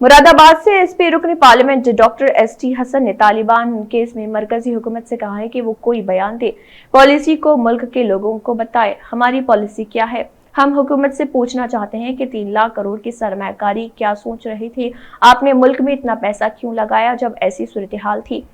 मुरादाबाद से एसपी रुकन parliament doctor ST Hasan ने तालिबान केस में मरकजी हुकूमत से कहा है कि वो कोई बयान दे, पॉलिसी को मुल्क के लोगों को बताए। हमारी पॉलिसी क्या है? हम हुकूमत से पूछना चाहते हैं कि 3 लाख करोड़ की सरमायाकारी क्या सोच रही थी? आपने मुल्क में इतना पैसा क्यों लगाया जब ऐसी सूरत हाल थी?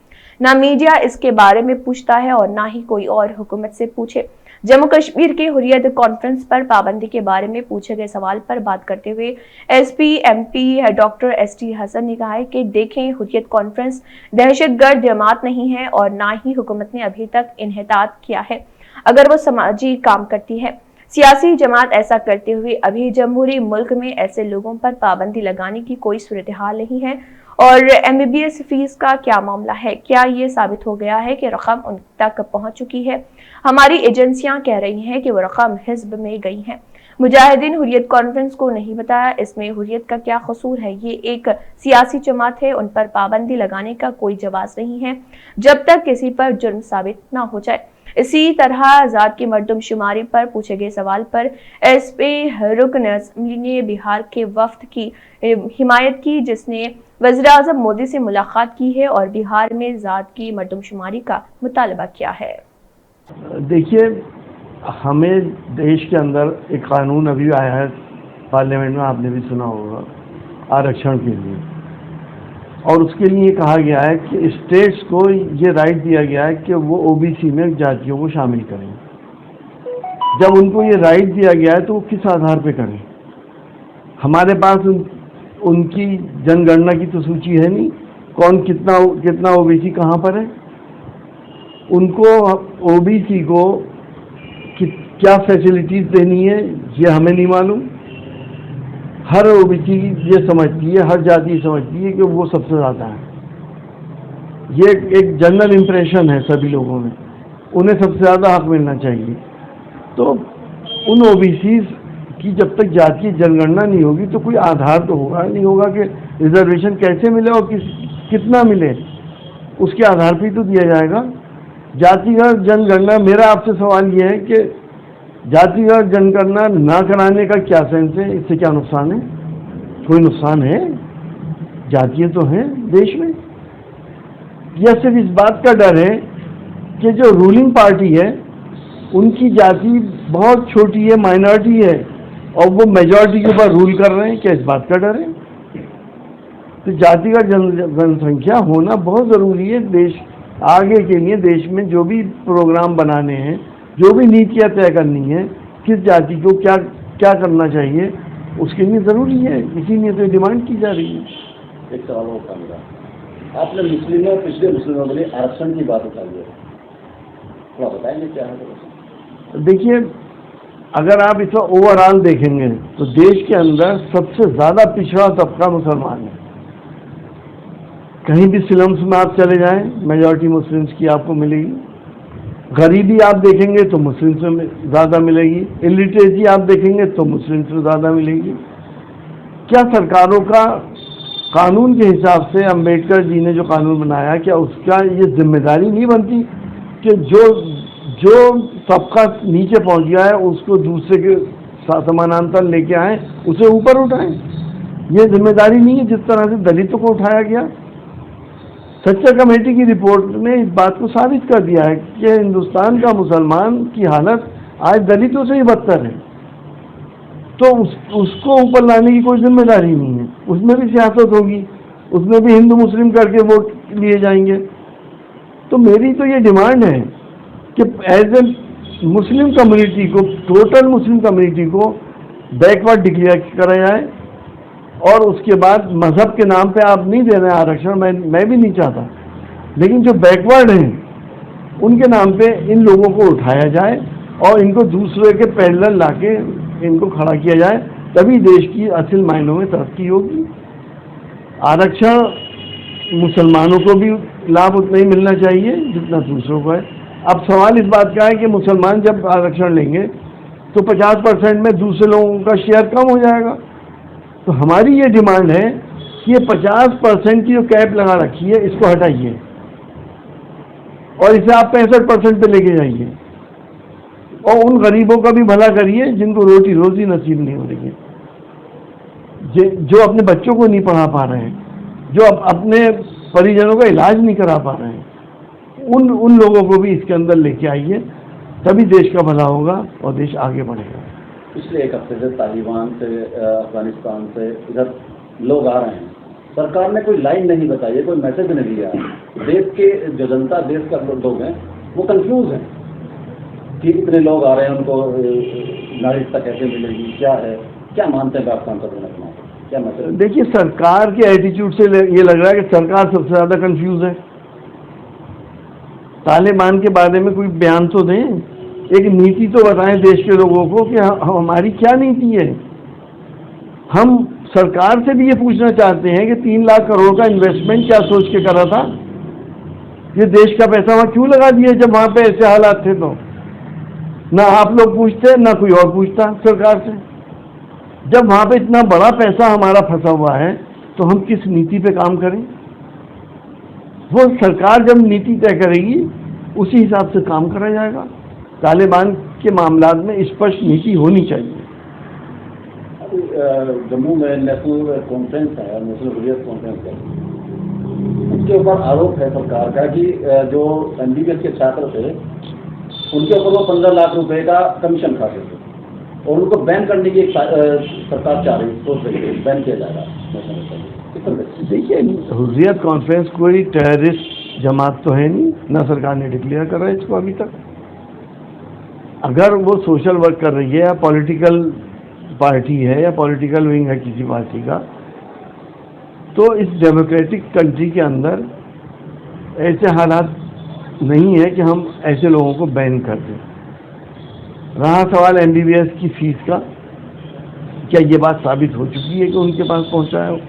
ना मीडिया इसके बारे में पूछता है और ना ही कोई और हुकूमत से पूछे। जम्मू कश्मीर की हुर्रियत कॉन्फ्रेंस पर पाबंदी के बारे में पूछे गए सवाल पर बात करते हुए SP MP doctor ST Hasan ने कहा है कि देखें, हुर्रियत कॉन्फ्रेंस दहशतगर्द जमात नहीं है और ना ही हुकूमत ने अभी तक इन्हेतात किया है। अगर वो समाजी काम करती है, सियासी जमात ऐसा करते हुए अभी जमहूरी मुल्क में ऐसे लोगों पर पाबंदी लगाने की कोई सूरत हाल नहीं है। और एमबीबीएस फीस का क्या मामला है? क्या ये साबित हो गया है कि रकम उन तक पहुंच चुकी है? हमारी एजेंसियां कह रही हैं कि वो रकम हिज़्ब में गई है। मुजाहिदीन हुर्रियत कॉन्फ्रेंस को नहीं बताया, इसमें हुर्रियत का क्या कसूर है? ये एक सियासी जमात है, उन पर पाबंदी लगाने का कोई जवाब नहीं है जब तक किसी पर जुर्म साबित ना हो जाए। इसी तरह आजाद की मर्दमशुमारी पर पूछे गए सवाल पर एसपी रुकन ने बिहार के वफ्द की हिमायत की, जिसने वज़ीर-ए-आज़म मोदी से मुलाकात की है और बिहार में ज़ात की मर्दमशुमारी का मुतालबा किया है। देखिए, हमें देश के अंदर एक कानून अभी आया है पार्लियामेंट में, आपने भी सुना होगा, आरक्षण के लिए। और उसके लिए कहा गया है कि स्टेट्स को ये राइट दिया गया है कि वो ओबीसी में जातियों को शामिल करें। जब उनको ये राइट दिया गया है तो वो किस आधार पे करें? हमारे पास उनकी जनगणना की तो सूची है नहीं, कौन कितना ओबीसी कहाँ पर है। उनको ओबीसी को क्या फैसिलिटीज देनी है ये हमें नहीं मालूम। हर ओबीसी ये समझती है, हर जाति समझती है कि वो सबसे ज़्यादा है। ये एक जनरल इम्प्रेशन है सभी लोगों में, उन्हें सबसे ज़्यादा हक मिलना चाहिए। तो उन ओबीसी की जब तक जातीय जनगणना नहीं होगी तो कोई आधार तो होगा नहीं होगा कि रिजर्वेशन कैसे मिले और कितना मिले, उसके आधार पर ही तो दिया जाएगा। जातिगत जनगणना, मेरा आपसे सवाल ये है कि जातिगत जनगणना ना कराने का क्या सेंस है? इससे क्या नुकसान है? कोई नुकसान है? जातियां तो हैं देश में। यह सिर्फ इस बात का डर है कि जो रूलिंग पार्टी है उनकी जाति बहुत छोटी है, माइनॉरिटी है, और वो मेजॉरिटी के ऊपर रूल कर रहे हैं। क्या इस बात का डर है? तो जातिगत जनसंख्या होना बहुत ज़रूरी है देश आगे के लिए। देश में जो भी प्रोग्राम बनाने हैं, जो भी नीतियाँ तय करनी है, किस जाति को क्या क्या करना चाहिए, उसके लिए ज़रूरी है। इसीलिए तो डिमांड की जा रही है। एक सवाल होता मेरा, आपने मुस्लिमों, पिछले मुस्लिमों के लिए आरक्षण की बात उठाई है, थोड़ा बताएंगे क्या है? देखिए, अगर आप इसका ओवरऑल देखेंगे तो देश के अंदर सबसे ज़्यादा पिछड़ा तबका मुसलमान है। कहीं भी स्लम्स में आप चले जाएं, मेजॉरिटी मुस्लिम्स की आपको मिलेगी। गरीबी आप देखेंगे तो मुस्लिम्स में ज़्यादा मिलेगी। इलिटरेसी आप देखेंगे तो मुस्लिम्स में ज़्यादा मिलेगी। क्या सरकारों का कानून के हिसाब से अंबेडकर जी ने जो कानून बनाया, क्या उसका ये जिम्मेदारी नहीं बनती कि जो सबका नीचे पहुंच गया है उसको दूसरे के समानांतर लेके आए, उसे ऊपर उठाएं? ये जिम्मेदारी नहीं है जिस तरह से दलितों को उठाया गया। सच्चा कमेटी की रिपोर्ट ने इस बात को साबित कर दिया है कि हिंदुस्तान का मुसलमान की हालत आज दलितों से ही बदतर है। तो उसको ऊपर लाने की कोई जिम्मेदारी नहीं है। उसमें भी सियासत होगी, उसमें भी हिंदू मुस्लिम करके वोट लिए जाएंगे। तो मेरी तो ये डिमांड है कि एज ए मुस्लिम कम्युनिटी को, टोटल मुस्लिम कम्युनिटी को बैकवर्ड डिक्लेयर करा जाए, और उसके बाद मजहब के नाम पे आप नहीं दे रहे हैं आरक्षण, मैं भी नहीं चाहता, लेकिन जो बैकवर्ड हैं उनके नाम पे इन लोगों को उठाया जाए और इनको दूसरे के पैरेलल लाके इनको खड़ा किया जाए, तभी देश की असल मायनों में तरक्की होगी। आरक्षण मुसलमानों को भी लाभ उतना ही मिलना चाहिए जितना दूसरों को है। अब सवाल इस बात का है कि मुसलमान जब आरक्षण लेंगे तो 50% में दूसरे लोगों का शेयर कम हो जाएगा। तो हमारी ये डिमांड है कि ये 50% की जो कैप लगा रखी है इसको हटाइए और इसे आप 65% पे लेके जाइए, और उन गरीबों का भी भला करिए जिनको रोटी रोजी नसीब नहीं हो रही है। जो अपने बच्चों को नहीं पढ़ा पा रहे हैं, जो अपने परिजनों का इलाज नहीं करा पा रहे हैं, उन लोगों को भी इसके अंदर लेके आइए, तभी देश का भला होगा और देश आगे बढ़ेगा। पिछले एक हफ्ते से तालिबान से, अफगानिस्तान से इधर लोग आ रहे हैं, सरकार ने कोई लाइन नहीं बताई है, कोई मैसेज नहीं दिया। देश के जो जनता, देश का लोग हैं, वो कंफ्यूज हैं कि इतने लोग आ रहे हैं, उनको नागरिकता कैसे मिलेगी, क्या है, क्या मानते हैं आप सांसद अपना, क्या मैसेज? देखिए, सरकार के एटीट्यूड से ये लग रहा है कि सरकार सबसे ज़्यादा कंफ्यूज है। तालिबान के बारे में कोई बयान तो दें, एक नीति तो बताएं देश के लोगों को कि हमारी क्या नीति है। हम सरकार से भी ये पूछना चाहते हैं कि 3 लाख करोड़ का इन्वेस्टमेंट क्या सोच के करा था? ये देश का पैसा वहाँ क्यों लगा दिया जब वहाँ पे ऐसे हालात थे? तो ना आप लोग पूछते, ना कोई और पूछता सरकार से। जब वहाँ पे इतना बड़ा पैसा हमारा फंसा हुआ है तो हम किस नीति पे काम करें? वो सरकार जब नीति तय करेगी उसी हिसाब से काम करा जाएगा। तालिबान के मामलात में स्पष्ट नीति होनी चाहिए। जम्मू में नेशनल कॉन्फ्रेंस है, नेशनल हुर्रियत कॉन्फ्रेंस है, उसके ऊपर आरोप है सरकार का कि जो MBBS के छात्र थे उनके ऊपर वो 15 लाख रुपए का कमीशन खाते थे और उनको बैन करने की सरकार चाह रही, सोच रही है, बैन किया जाएगा। देखिए, हुर्रियत कॉन्फ्रेंस कोई टेररिस्ट जमात तो है नहीं, ना सरकार ने डिक्लेयर करा है इसको अभी तक। अगर वो सोशल वर्क कर रही है या पॉलिटिकल पार्टी है या पॉलिटिकल विंग है किसी पार्टी का, तो इस डेमोक्रेटिक कंट्री के अंदर ऐसे हालात नहीं है कि हम ऐसे लोगों को बैन कर दें। रहा सवाल MBBS की फीस का, क्या ये बात साबित हो चुकी है कि उनके पास पहुंचा है?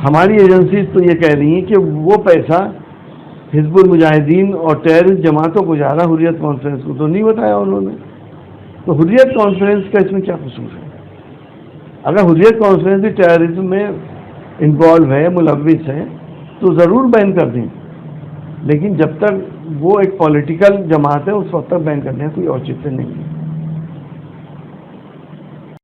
हमारी एजेंसी तो ये कह रही है कि वो पैसा हिजबुल मुजाहिदीन और टेररिस्ट जमातों को जा रहा, हुर्रियत कॉन्फ्रेंस को तो नहीं बताया उन्होंने। तो हुर्रियत कॉन्फ्रेंस का इसमें क्या कसूर है? अगर हुर्रियत कॉन्फ्रेंस भी टेररिज्म में इन्वॉल्व है, मुलविस है, तो ज़रूर बैन कर दें, लेकिन जब तक वो एक पॉलिटिकल जमात है उस वक्त तक बैन करने का कोई औचित्य नहीं है।